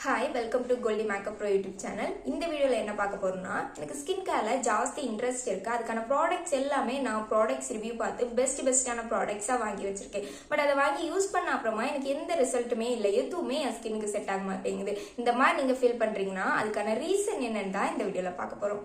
Hi, welcome to Goldie Makeup Pro YouTube channel. இந்த வீடியோல என்ன பார்க்க போறோம்னா எனக்கு ஸ்கின் கேர்ல ஜாஸ்தி இன்ட்ரெஸ்ட் இருக்கு. அதுக்கான ப்ராடக்ட்ஸ் எல்லாமே நான் ப்ராடக்ட்ஸ் ரிவ்யூ பார்த்து பெஸ்டான ப்ராடக்ட்ஸா வாங்கி வச்சிருக்கேன். பட் அதை வாங்கி யூஸ் பண்ண அப்புறமா எனக்கு எந்த ரிசல்ட்டுமே இல்லை, எதுவுமே என் ஸ்கின்னுக்கு செட் ஆக மாட்டேங்குது. இந்த மாதிரி நீங்க ஃபீல் பண்றீங்கன்னா அதுக்கான ரீசன் என்னன்னு தான் இந்த வீடியோல பார்க்க போறோம்.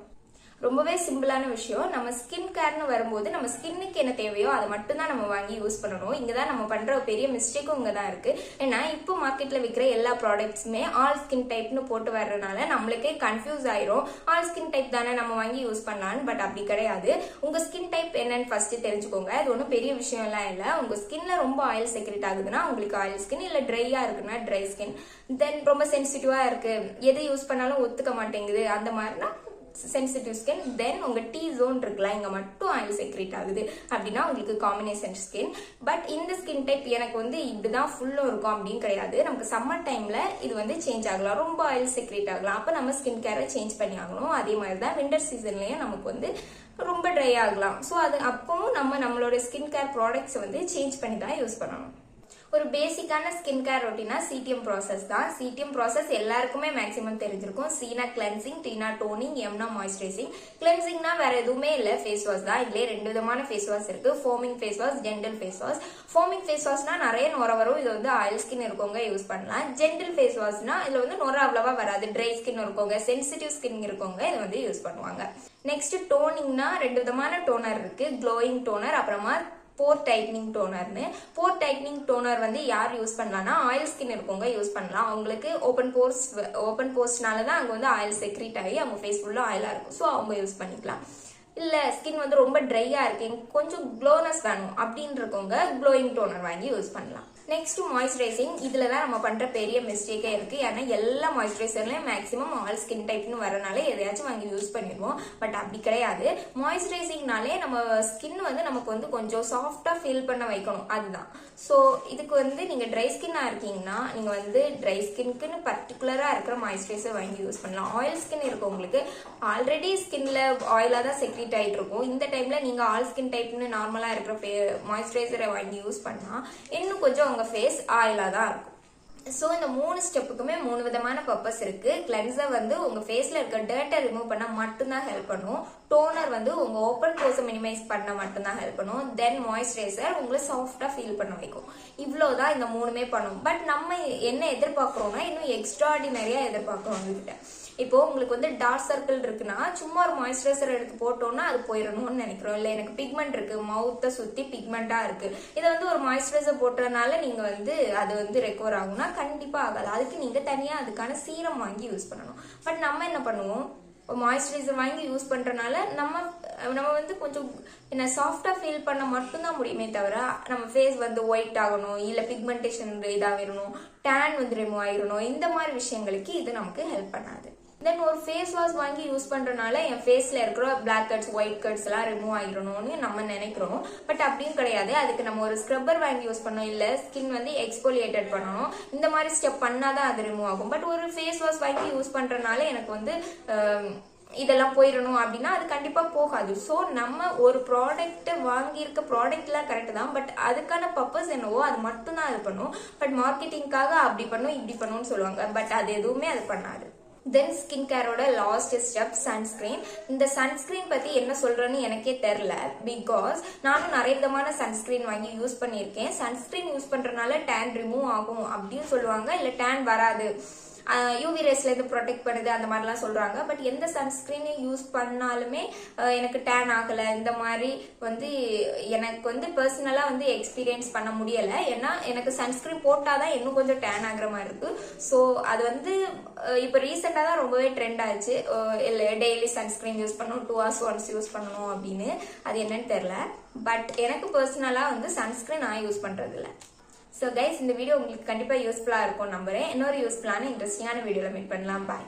ரொம்பவே சிம்பிளான விஷயம். நம்ம ஸ்கின் கேர்னு வரும்போது நம்ம ஸ்கின்னுக்கு என்ன தேவையோ அதை மட்டும் தான் நம்ம வாங்கி யூஸ் பண்ணணும். இங்கதான் நம்ம பண்ற பெரிய மிஸ்டேக்கும் இங்கதான் இருக்கு. ஏன்னா இப்போ மார்க்கெட்ல விற்கிற எல்லா ப்ராடக்ட்ஸுமே ஆல் ஸ்கின் டைப்னு போட்டு வர்றதுனால நம்மளுக்கே கன்ஃபியூஸ் ஆயிரும். ஆல் ஸ்கின் டைப் தானே நம்ம வாங்கி யூஸ் பண்ணலான்னு. பட் அப்படி கிடையாது. உங்க ஸ்கின் டைப் என்னன்னு ஃபர்ஸ்ட் தெரிஞ்சுக்கோங்க. அது ஒன்றும் பெரிய விஷயம் எல்லாம் இல்லை. உங்க ஸ்கின்ல ரொம்ப ஆயில் செக்ரெட் ஆகுதுன்னா உங்களுக்கு ஆயில் ஸ்கின், இல்ல ட்ரையா இருக்குன்னா ட்ரை ஸ்கின், தென் ரொம்ப சென்சிட்டிவா இருக்கு, எது யூஸ் பண்ணாலும் ஒத்துக்க மாட்டேங்குது, அந்த மாதிரினா சென்சிட்டிவ் ஸ்கின், தென் உங்க டி ஜோன் இருக்குல்ல இங்க மட்டும் ஆயில் செக்ரேட் ஆகுது அப்படின்னா உங்களுக்கு காம்பினேஷன் ஸ்கின். பட் இந்த ஸ்கின் டைப் எனக்கு இப்படிதான் ஃபுல்லும் இருக்கும் அப்படின்னு கிடையாது. நமக்கு சம்மர் டைம்ல இது சேஞ்ச் ஆகலாம், ரொம்ப ஆயில் செக்ரேட் ஆகலாம். அப்ப நம்ம ஸ்கின் கேரை சேஞ்ச் பண்ணி ஆகணும். அதே மாதிரிதான் விண்டர் சீசன்லயும் நமக்கு ரொம்ப ட்ரை ஆகலாம். ஸோ அது அப்பவும் நம்மளோட ஸ்கின் கேர் ப்ராடக்ட்ஸ் சேஞ்ச் பண்ணி தான் யூஸ் பண்ணணும். ஒரு பேசிக்கான ஸ்கின் கேர் ரொட்டீனா சிடிஎம் ப்ராசஸ் தான். சிடிஎம் ப்ராசஸ் எல்லாருக்குமே மேக்ஸிமம் தெரிஞ்சிருக்கும். சீனா கிளென்சிங், டீனா டோனிங், எம்னா மாய்ஸ்சரைசிங். கிளென்சிங்னா வேற எதுவுமே இல்ல, ஃபேஸ் வாஷ் தான். இதுலயே ரெண்டு விதமான ஃபேஸ் வாஷ் இருக்கு. Foaming face wash, gentle face wash. Foaming face வாஷ்னா நிறைய நுர வரும், இது ஆயில் ஸ்கின் இருக்கவங்க யூஸ் பண்ணலாம். ஜென்டல் ஃபேஸ் வாஷ்னா இதுல நுர அவ்வளவா வராது, ட்ரை ஸ்கின் இருக்கவங்க, சென்சிட்டிவ் ஸ்கின் இருக்கவங்க இது யூஸ் பண்ணுவாங்க. நெக்ஸ்ட் டோனிங்னா ரெண்டு விதமான டோனர் இருக்கு. க்ளோயிங் டோனர், அப்புறமா போர் டைட்னிங் டோனர்னு. போர் டைட்னிங் டோனர் யார் யூஸ் பண்ணலாம்னா ஆயில் ஸ்கின் இருக்கவங்க யூஸ் பண்ணலாம். அவங்களுக்கு ஓப்பன் போர்ஸ்னால தான் அங்க ஆயில் செக்ரீட் ஆகி அவங்க ஃபேஸ் ஃபுல்லா ஆயிலா இருக்கும். ஸோ அவங்க யூஸ் பண்ணிக்கலாம். இல்ல ஸ்கின் ரொம்ப ட்ரையா இருக்கு, கொஞ்சம் க்ளோனஸ் வேணும் அப்படின்னு இருக்கவங்க க்ளோயிங் டோனர் வாங்கி யூஸ் பண்ணலாம். Next moisturising. இதுலதான் நம்ம பண்ற பெரிய மிஸ்டேக்கே இருக்கு. ஏன்னா எல்லா மாய்ஸ்சரைசர்லயும் மேக்ஸிமம் ஆல் ஸ்கின் டைப்னு வரனால எதையாச்சும் வாங்கி யூஸ் பண்ணிடுவோம். பட் அப்படி கிடையாது. மாய்ஸ்சரைசிங்னாலே நம்ம ஸ்கின் நமக்கு கொஞ்சம் சாஃப்டா ஃபீல் பண்ண வைக்கணும், அதுதான். ஸோ இதுக்கு நீங்க ட்ரை ஸ்கின்னா இருக்கீங்கன்னா நீங்க ட்ரை ஸ்கின்க்குன்னு பர்டிகுலரா இருக்கிற மாய்ஸ்சரைசர் வாங்கி யூஸ் பண்ணலாம். ஆயில் ஸ்கின் இருக்கவங்களுக்கு ஆல்ரெடி ஸ்கின்ல ஆயிலா தான் செக்ரீட் ஆயிட்டு இருக்கும். இந்த டைம்ல நீங்க ஆல் ஸ்கின் டைப்னு நார்மலா இருக்கிற மாய்ஸ்சரைசரை வாங்கி யூஸ் பண்ணா இன்னும் கொஞ்சம் உங்க ஃபேஸ் ஆயிலா தான் இருக்கும். சோ இந்த மூணு ஸ்டெப்புக்குமே மூணு விதமான பர்பஸ் இருக்கு. கிளென்சர் உங்க ஃபேஸ்ல இருக்க டர்ட்டை ரிமூவ் பண்ண மட்டும்தான் ஹெல்ப் பண்ணும். டோனர் உங்க ஓப்பன் போர்ஸை மினிமைஸ் பண்ண மட்டும்தான் ஹெல்ப் பண்ணும். தென் மாய்ஸ்சரைசர் உங்களை சாஃப்டா ஃபீல் பண்ண வைக்கும். இவ்வளவுதான் இந்த மூணுமே பண்ணும். பட் நம்ம என்ன எதிர்பார்க்கிறோம்னா இன்னும் எக்ஸ்ட்ராடினரியா எதிர்பார்க்கிறோம் உங்ககிட்ட. இப்போ உங்களுக்கு டார்க் சர்க்கிள் இருக்குன்னா சும்மா ஒரு மாய்ஸ்சரைசர் எடுத்து போட்டோம்னா அது போயிடணும்னு நினைக்கிறோம். இல்ல எனக்கு பிக்மெண்ட் இருக்கு, மவுத்தை சுத்தி பிக்மெண்டா இருக்கு, இதை ஒரு மாய்ஸ்சரைசர் போட்டதுனால நீங்க அது ரெக்கவர் ஆகும்னா கண்டிப்பா ஆகாது. அதுக்கு நீங்க தனியா அதுக்கான சீரம் வாங்கி யூஸ் பண்ணணும். பட் நம்ம என்ன பண்ணுவோம், மாய்ஸ்சரைசர் வாங்கி யூஸ் பண்றதுனால நம்ம கொஞ்சம் என்ன சாஃப்டா ஃபீல் பண்ண மட்டும்தான் முடியுமே தவிர நம்ம ஃபேஸ் ஒயிட் ஆகணும், இல்ல பிக்மெண்டேஷன் இதாகிடணும், டேன் ரிமூவ் ஆகிடணும், இந்த மாதிரி விஷயங்களுக்கு இது நமக்கு ஹெல்ப் பண்ணாது. தென் ஒரு ஃபேஸ் வாஷ் வாங்கி யூஸ் பண்றதுனால என் ஃபேஸ்ல இருக்கிற பிளாக் கட்ஸ், ஒயிட் கட்ஸ் எல்லாம் ரிமூவ் ஆகிடணும்னு நம்ம நினைக்கிறோம். பட் அப்படியும் கிடையாது. அதுக்கு நம்ம ஒரு ஸ்க்ரப்பர் வாங்கி யூஸ் பண்ணணும், இல்ல ஸ்கின் எக்ஸ்போலியேட்டட் பண்ணணும். இந்த மாதிரி ஸ்டெப் பண்ணாதான் அது ரிமூவ் ஆகும். பட் ஒரு ஃபேஸ் வாஷ் வாங்கி யூஸ் பண்றதுனால எனக்கு இதெல்லாம் போயிடணும் அப்படின்னா அது கண்டிப்பா போகாது. ஸோ நம்ம ஒரு ப்ராடக்ட் வாங்கியிருக்க ப்ராடக்ட் எல்லாம் கரெக்ட் தான். பட் அதுக்கான பர்பஸ் என்னவோ அது மட்டும் தான் அது பண்ணும். பட் மார்க்கெட்டிங்காக அப்படி பண்ணும் இப்படி பண்ணும்னு சொல்லுவாங்க. பட் அது எதுவுமே அது பண்ணாது. தென் ஸ்கின் கேரோட லாஸ்ட் ஸ்டெப் சன்ஸ்கிரீன். இந்த சன்ஸ்கிரீன் பத்தி என்ன சொல்றேன்னு எனக்கே தெரியல. பிகாஸ் நானும் நிறைய விதமான சன்ஸ்கிரீன் வாங்கி யூஸ் பண்ணியிருக்கேன். சன்ஸ்கிரீன் யூஸ் பண்றதுனால டேன் ரிமூவ் ஆகும் அப்படின்னு சொல்லுவாங்க, இல்ல டேன் வராது, யூவி ரேஸ்ல இருந்து ப்ரொடெக்ட் பண்ணுது, அந்த மாதிரிலாம் சொல்றாங்க. பட் எந்த சன்ஸ்கிரீன் யூஸ் பண்ணாலுமே எனக்கு டேன் ஆகல. இந்த மாதிரி எனக்கு பர்சனலா எக்ஸ்பீரியன்ஸ் பண்ண முடியல. ஏன்னா எனக்கு சன்ஸ்கிரீன் போட்டாதான் இன்னும் கொஞ்சம் டேன் ஆகுற மாதிரி இருக்கு. ஸோ அது இப்ப ரீசெண்டா தான் ரொம்பவே ட்ரெண்ட் ஆச்சு. இல்ல டெய்லி சன்ஸ்கிரீன் யூஸ் பண்ணணும், 2 hours once யூஸ் பண்ணணும் அப்படின்னு. அது என்னன்னு தெரியல. பட் எனக்கு பர்சனலா சன்ஸ்கிரீன் நான் யூஸ் பண்றது இல்லை. ஸோ கைஸ், இந்த வீடியோ உங்களுக்கு கண்டிப்பா யூஸ்ஃபுல்லா இருக்கும் நம்புறேன். இன்னொரு யூஸ்ஃபுல்லான இன்ட்ரெஸ்டிங்கான வீடியோல மீட் பண்ணலாம். பாய்.